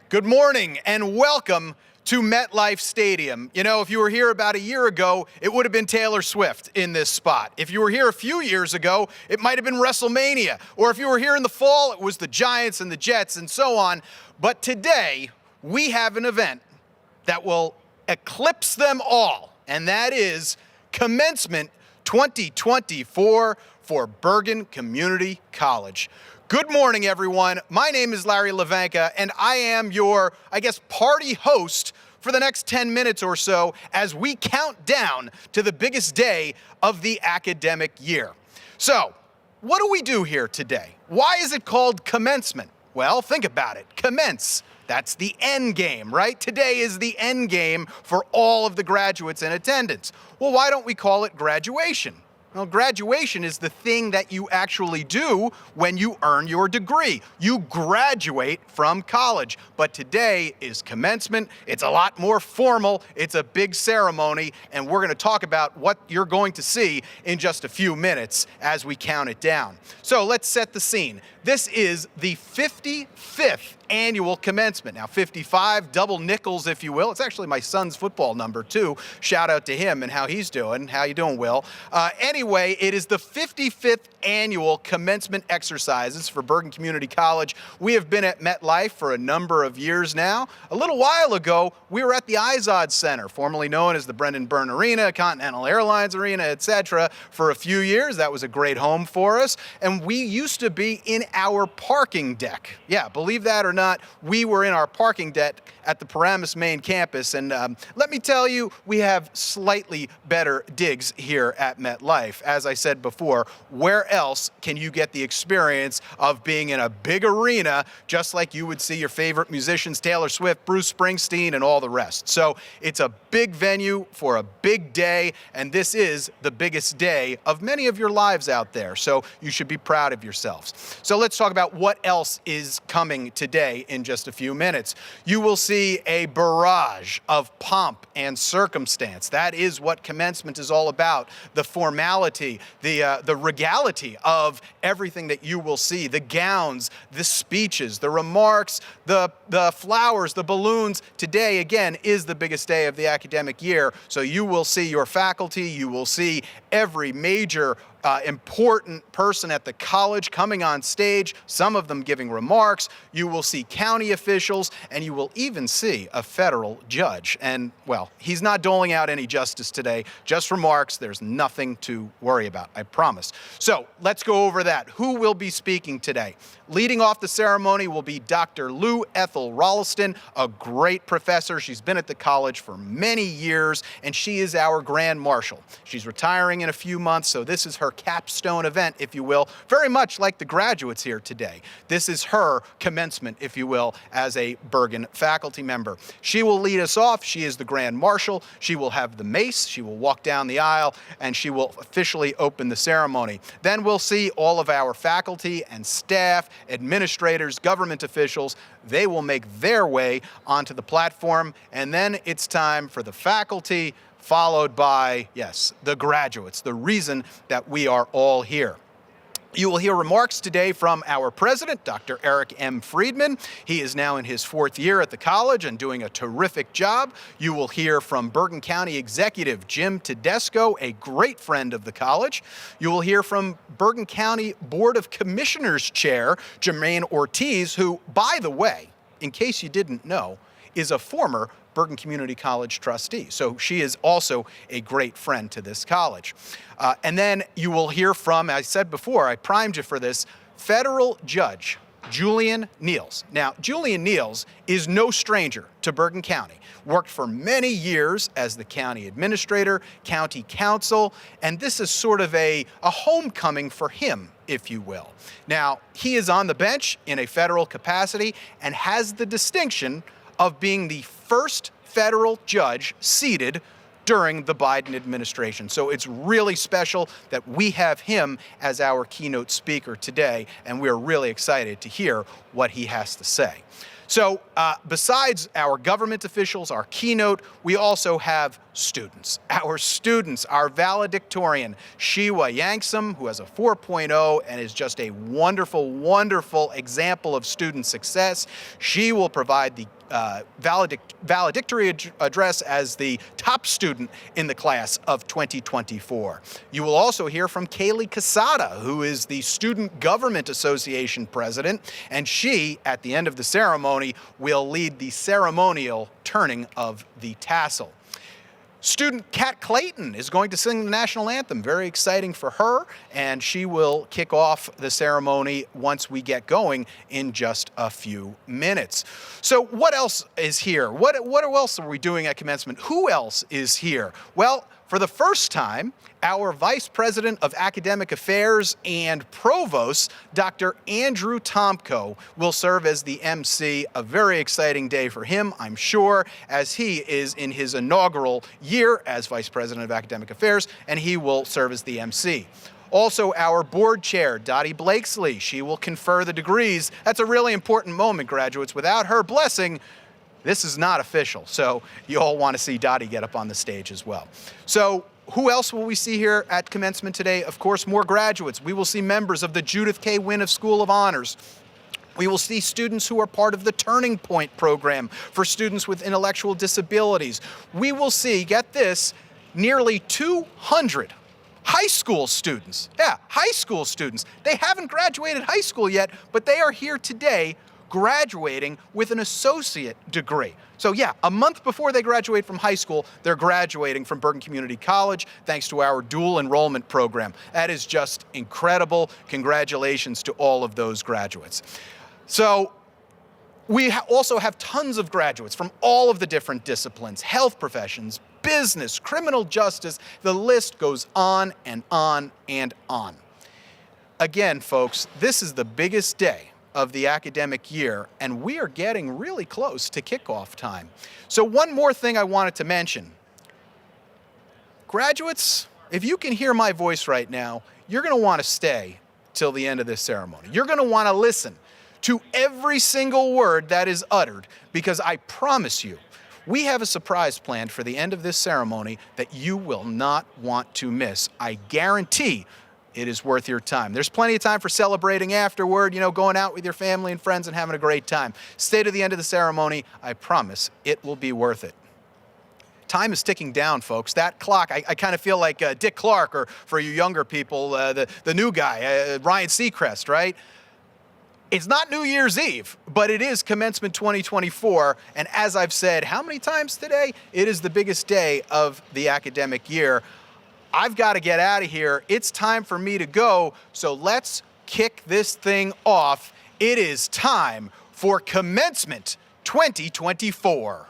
Good morning and welcome to MetLife Stadium. You know, if you were here about a year ago, it would have been Taylor Swift in this spot. If you were here a few years ago, it might have been WrestleMania. Or if you were here in the fall, it was the Giants and the Jets and so on. But today, we have an event that will eclipse them all, and that is Commencement 2024 for Bergen Community College. Good morning, everyone. My name is Hlavenka, and I am your, party host for the next 10 minutes or so as we count down to the biggest day of the academic year. So, what do we do here today? Why is it called commencement? Well, think about it. Commence. That's the end game, right? Today is the end game for all of the graduates in attendance. Well, why don't we call it graduation? Well, graduation is the thing that you actually do when you earn your degree. You graduate from college. But today is commencement. It's a lot more formal. It's a big ceremony. And we're going to talk about what you're going to see in just a few minutes as we count it down. So let's set the scene. This is the 55th annual commencement. Now, 55, double nickels, if you will. It's actually my son's football number, too. Shout out to him and how he's doing. How you doing, Will? Anyway, it is the 55th annual commencement exercises for Bergen Community College. We have been at MetLife for a number of years now. A little while ago, we were at the Izod Center, formerly known as the Brendan Byrne Arena, Continental Airlines Arena, etc., for a few years. That was a great home for us. And we used to be in our parking deck. Yeah, believe that or not, we were in our parking deck at the Paramus main campus. And let me tell you, we have slightly better digs here at MetLife. As I said before, where else can you get the experience of being in a big arena just like you would see your favorite musicians, Taylor Swift, Bruce Springsteen, and all the rest? So it's a big venue for a big day, and this is the biggest day of many of your lives out there. So you should be proud of yourselves. So let's talk about what else is coming today in just a few minutes. You will see a barrage of pomp and circumstance. That is what commencement is all about. The formality, the regality of everything that you will see, the gowns, the speeches, the remarks, the flowers, the balloons. Today, again, is the biggest day of the academic year. So you will see your faculty, you will see every major important person at the college coming on stage, some of them giving remarks. You will see county officials, and you will even see a federal judge. And, well, he's not doling out any justice today, just remarks. There's nothing to worry about, I promise. So let's go over that. Who will be speaking today? Leading off the ceremony will be Dr. Lou Ethel Rolliston, a great professor. She's been at the college for many years, and she is our Grand Marshal. She's retiring in a few months, so this is her capstone event, if you will, very much like the graduates here today. This is her commencement, if you will, as a Bergen faculty member. She will lead us off. She is the Grand Marshal. She will have the mace. She will walk down the aisle, and she will officially open the ceremony. Then we'll see all of our faculty and staff, administrators, government officials. They will make their way onto the platform, and then it's time for the faculty, followed by, yes, the graduates, the reason that we are all here. You will hear remarks today from our president, Dr. Eric M. Friedman. He is now in his fourth year at the college and doing a terrific job. You will hear from Bergen County Executive Jim Tedesco, a great friend of the college. You will hear from Bergen County Board of Commissioners Chair, Jermaine Ortiz, who, by the way, in case you didn't know, is a former Bergen Community College trustee. So she is also a great friend to this college. And then you will hear from, I said before, I primed you for this, federal judge Julian Niels. Now, Julian Niels is no stranger to Bergen County. Worked for many years as the county administrator, county council, and this is sort of a homecoming for him, if you will. Now, he is on the bench in a federal capacity and has the distinction of being the first federal judge seated during the Biden administration. So it's really special that we have him as our keynote speaker today, and we're really excited to hear what he has to say. So besides our government officials, our keynote, we also have students. Our students, our valedictorian, Shiwa Yangsam, who has a 4.0 and is just a wonderful, wonderful example of student success. She will provide the valedictory address as the top student in the class of 2024. You will also hear from Kaylee Casada, who is the Student Government Association president, and she, at the end of the ceremony, will lead the ceremonial turning of the tassel. Student Kat Clayton is going to sing the national anthem. Very exciting for her, and she will kick off the ceremony once we get going in just a few minutes. So what else is here? What else are we doing at commencement? Who else is here? Well, for the first time, our Vice President of Academic Affairs and Provost, Dr. Andrew Tomko, will serve as the MC. A very exciting day for him, I'm sure, as he is in his inaugural year as Vice President of Academic Affairs, and he will serve as the MC. Also, our board chair, Dottie Blakesley, she will confer the degrees. That's a really important moment, graduates. Without her blessing, this is not official, so you all want to see Dottie get up on the stage as well. So who else will we see here at commencement today? Of course, more graduates. We will see members of the Judith K. Winoff School of Honors. We will see students who are part of the Turning Point program for students with intellectual disabilities. We will see, get this, nearly 200 high school students. Yeah, high school students. They haven't graduated high school yet, but they are here today graduating with an associate degree. So yeah, a month before they graduate from high school, they're graduating from Bergen Community College thanks to our dual enrollment program. That is just incredible. Congratulations to all of those graduates. So we also have tons of graduates from all of the different disciplines, health professions, business, criminal justice. The list goes on and on and on. Again, folks, this is the biggest day of the academic year, and we are getting really close to kickoff time. So one more thing I wanted to mention. Graduates, if you can hear my voice right now, you're going to want to stay till the end of this ceremony. You're going to want to listen to every single word that is uttered, because I promise you, we have a surprise planned for the end of this ceremony that you will not want to miss. I guarantee it is worth your time. There's plenty of time for celebrating afterward, going out with your family and friends and having a great time. Stay to the end of the ceremony. I promise it will be worth it. Time is ticking down, folks. That clock, I kind of feel like Dick Clark, or for you younger people, the new guy, Ryan Seacrest, right? It's not New Year's Eve, but it is Commencement 2024. And as I've said, how many times today? It is the biggest day of the academic year. I've got to get out of here. It's time for me to go. So let's kick this thing off. It is time for Commencement 2024.